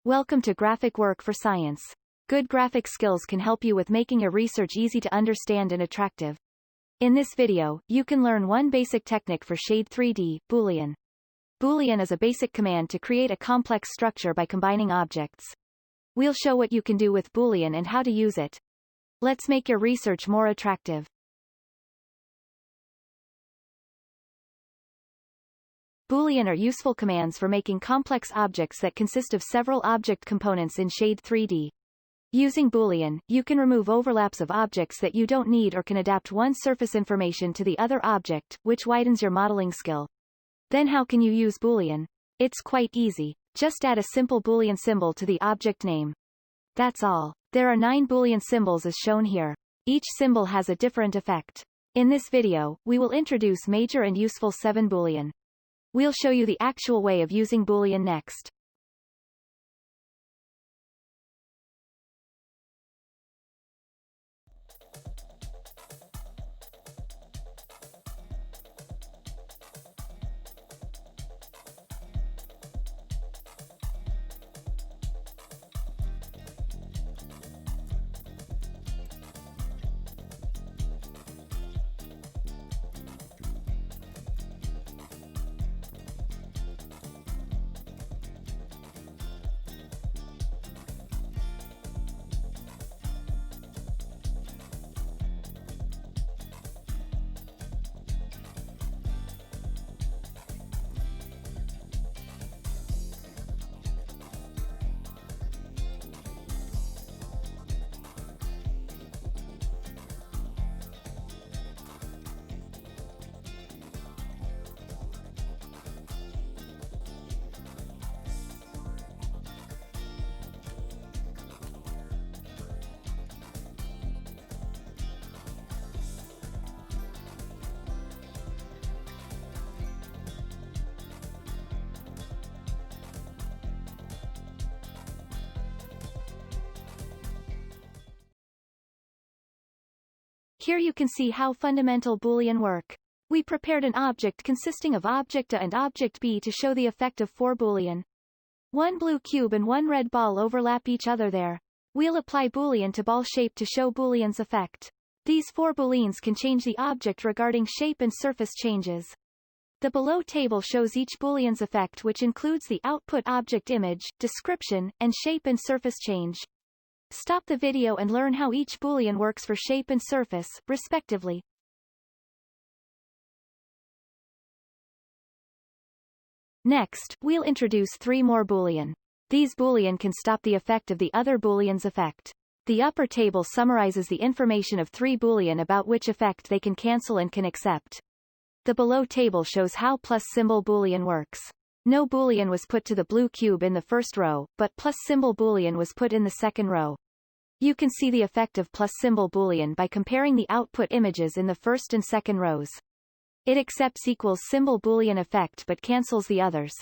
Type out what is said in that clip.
Welcome to Graphic Work for Science. Good graphic skills can help you with making your research easy to understand and attractive. In this video, you can learn one basic technique for Shade 3D, Boolean. Boolean is a basic command to create a complex structure by combining objects. We'll show what you can do with Boolean and how to use it. Let's make your research more attractive. Boolean are useful commands for making complex objects that consist of several object components in Shade 3D. Using Boolean, you can remove overlaps of objects that you don't need or can adapt one surface information to the other object, which widens your modeling skill. Then how can you use Boolean? It's quite easy. Just add a simple Boolean symbol to the object name. That's all. There are 9 Boolean symbols as shown here. Each symbol has a different effect. In this video, we will introduce major and useful 7 Boolean. We'll show you the actual way of using Boolean next. Here you can see how fundamental Boolean work. We prepared an object consisting of object A and object B to show the effect of 4 Boolean. One blue cube and one red ball overlap each other there. We'll apply Boolean to ball shape to show Boolean's effect. These 4 Booleans can change the object regarding shape and surface changes. The below table shows each Boolean's effect, which includes the output object image, description, and shape and surface change. Stop the video and learn how each Boolean works for shape and surface, respectively. Next, we'll introduce 3 more Boolean. These Boolean can stop the effect of the other Boolean's effect. The upper table summarizes the information of 3 Boolean about which effect they can cancel and can accept. The below table shows how plus symbol Boolean works. No Boolean was put to the blue cube in the first row, but plus symbol Boolean was put in the second row. You can see the effect of plus symbol Boolean by comparing the output images in the first and second rows. It accepts equals symbol Boolean effect but cancels the others.